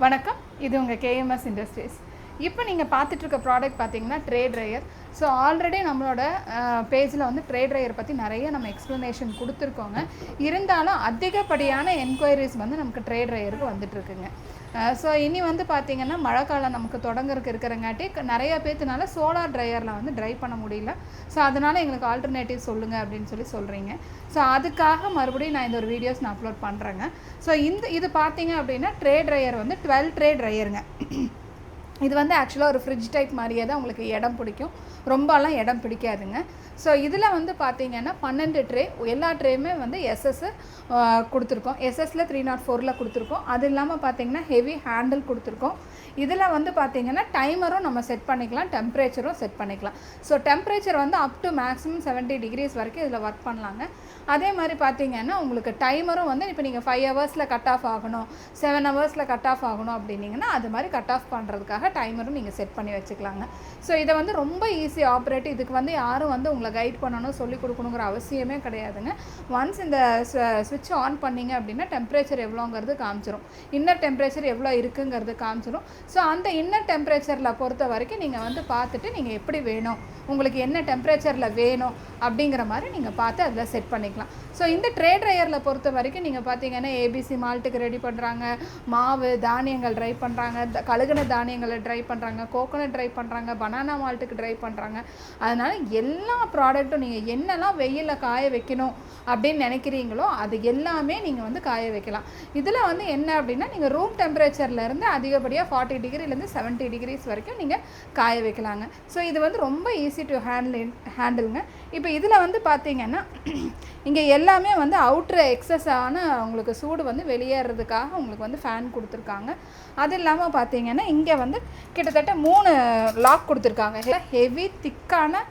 வணக்கம், இது உங்கள் கேஎம்எஸ் இண்டஸ்ட்ரீஸ். இப்போ நீங்கள் பார்த்துட்ருக்க ப்ராடக்ட் பார்த்தீங்கன்னா ட்ரே ட்ரையர். ஸோ ஆல்ரெடி நம்மளோட பேஜில் வந்து ட்ரே ட்ரையர் பற்றி நிறைய நம்ம எக்ஸ்ப்ளனேஷன் கொடுத்துருக்கோங்க. இருந்தாலும் அதிகப்படியான என்கொயரிஸ் வந்து நமக்கு ட்ரே ட்ரையருக்கு வந்துட்டுருக்குங்க. ஸோ இனி வந்து பார்த்திங்கன்னா மழைக்காலம் நமக்கு தொடங்குறதுக்கு இருக்கிறங்காட்டி நிறைய பேர்த்துனால சோலார் ட்ரையரில் வந்து ட்ரை பண்ண முடியல. ஸோ அதனால் எங்களுக்கு ஆல்டர்னேட்டிவ் சொல்லுங்கள் அப்படின்னு சொல்கிறீங்க. ஸோ அதுக்காக மறுபடியும் நான் இந்த ஒரு வீடியோஸ் நான் அப்லோட் பண்ணுறேங்க. ஸோ இது பார்த்தீங்க அப்படின்னா ட்ரே ட்ரையர் வந்து 12 ட்ரே ட்ரையருங்க. இது வந்து ஆக்சுவலாக ஒரு ஃப்ரிட்ஜ் டைப் மாதிரியே தான் உங்களுக்கு இடம் பிடிக்கும், ரொம்பலாம் இடம் பிடிக்காதுங்க. ஸோ இதில் வந்து பார்த்திங்கன்னா 12 ட்ரே, எல்லா ட்ரேயுமே வந்து எஸ்எஸ் கொடுத்துருக்கோம். எஸ்எஸ்ல 304 கொடுத்துருக்கோம். அது இல்லாமல் பார்த்திங்கன்னா ஹெவி ஹேண்டில் கொடுத்துருக்கோம். இதில் வந்து பார்த்திங்கன்னா டைமரும் நம்ம செட் பண்ணிக்கலாம், டெம்பரேச்சரும் செட் பண்ணிக்கலாம். ஸோ டெம்பரேச்சர் வந்து அப் டு மேக்ஸிமம் 70 டிகிரிஸ் வரைக்கும் இதில் ஒர்க் பண்ணலாங்க. அதே மாதிரி பார்த்திங்கன்னா உங்களுக்கு டைமரும் வந்து இப்போ நீங்கள் 5 ஹவர்ஸில் கட் ஆஃப் ஆகணும், 7 ஹவர்ஸில் கட் ஆஃப் ஆகணும் அப்படின்னிங்கன்னா அது மாதிரி கட் ஆஃப் பண்ணுறதுக்காக டைமரும் நீங்கள் செட் பண்ணி வச்சுக்கலாங்க. ஸோ இதை வந்து ரொம்ப ஈஸி ஆப்ரேட். இதுக்கு வந்து யாரும் வந்து உங்களை கைட் பண்ணணும், சொல்லிக் கொடுக்கணுங்கிற அவசியமே கிடையாதுங்க. ஒன்ஸ் இந்த ஸ்விட்ச் ஆன் பண்ணிங்க அப்படின்னா டெம்பரேச்சர் எவ்வளோங்கிறது காமிச்சிடும், இன்னர் டெம்பரேச்சர் எவ்வளோ இருக்குங்கிறது காமிச்சிடும். ஸோ அந்த இன்னர் டெம்பரேச்சரில் பொறுத்த வரைக்கும் நீங்கள் வந்து பார்த்துட்டு நீங்கள் எப்படி வேணும், உங்களுக்கு என்ன டெம்பரேச்சரில் வேணும் அப்படிங்கிற மாதிரி நீங்கள் பார்த்து அதில் செட் பண்ணிக்கலாம். ஸோ இந்த ட்ரே ட்ரையரில் பொறுத்த வரைக்கும் நீங்கள் பார்த்தீங்கன்னா ஏபிசி மால்ட்டுக்கு ரெடி பண்ணுறாங்க, மாவு தானியங்கள் ட்ரை பண்ணுறாங்க, கழுகுன தானியங்களை ட்ரை பண்ணுறாங்க, கோகோனட் ட்ரை பண்ணுறாங்க, பனானா மால்ட்டுக்கு ட்ரை பண்ணுறாங்க. அதனால் எல்லா ப்ராடக்ட்டும் நீங்கள் என்னெல்லாம் வெயிலில் காய வைக்கணும் அப்படின்னு நினைக்கிறீங்களோ அது எல்லாமே நீங்கள் வந்து காய வைக்கலாம். இதில் வந்து என்ன அப்படின்னா நீங்கள் ரூம் டெம்பரேச்சர்லேருந்து அதிகப்படியாக 40 டிகிரிலேருந்து 70 டிகிரிஸ் வரைக்கும் நீங்கள் காய வைக்கலாங்க. ஸோ இது வந்து ரொம்ப ஈஸி டு ஹேண்டிலுங்க. இப்போ இதில் வந்து பார்த்தீங்கன்னா இங்கே எல்லாமே வந்து அவுட்ரு எக்ஸஸான உங்களுக்கு சூடு வந்து வெளியேறதுக்காக உங்களுக்கு வந்து ஃபேன் கொடுத்துருக்காங்க. அது இல்லாமல் பார்த்தீங்கன்னா இங்கே வந்து கிட்டத்தட்ட 3 லாக் கொடுத்துருக்காங்க. ஹெவி திக்கான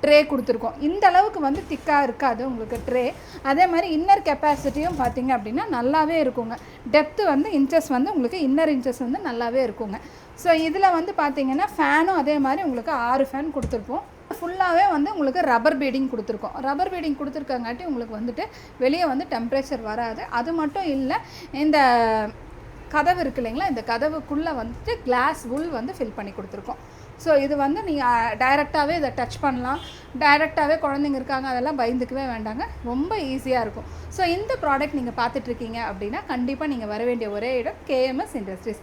ட்ரே கொடுத்துருக்கோம். இந்த அளவுக்கு வந்து திக்காக இருக்காது உங்களுக்கு ட்ரே. அதே மாதிரி இன்னர் கெப்பாசிட்டியும் பார்த்திங்க அப்படின்னா நல்லாவே இருக்குங்க. டெப்த்து வந்து இன்ச்சஸ் வந்து உங்களுக்கு இன்னர் இன்ச்சஸ் வந்து நல்லாவே இருக்குங்க. ஸோ இதில் வந்து பார்த்திங்கன்னா ஃபேனும் அதே மாதிரி உங்களுக்கு 6 ஃபேன் கொடுத்துருப்போம். ஃபுல்லாகவே வந்து உங்களுக்கு ரப்பர் பீடிங் கொடுத்துருக்கோம். ரப்பர் பீடிங் கொடுத்துருக்கங்காட்டி உங்களுக்கு வந்துட்டு வெளியே வந்து டெம்பரேச்சர் வராது. அது மட்டும் இல்லை, இந்த கதவு இருக்குது இல்லைங்களா, இந்த கதவுக்குள்ளே வந்துட்டு கிளாஸ் உள் வந்து ஃபில் பண்ணி கொடுத்துருக்கோம். ஸோ இது வந்து நீங்கள் டைரெக்டாகவே இதை டச் பண்ணலாம். டைரெக்டாகவே குழந்தைங்க இருக்காங்க அதெல்லாம் பயந்துக்கவே வேண்டாங்க, ரொம்ப ஈஸியாக இருக்கும். ஸோ இந்த ப்ராடக்ட் நீங்கள் பார்த்துட்ருக்கீங்க அப்படின்னா கண்டிப்பாக நீங்கள் வர வேண்டிய ஒரே இடம் கேஎம்எஸ் இண்டஸ்ட்ரீஸ்.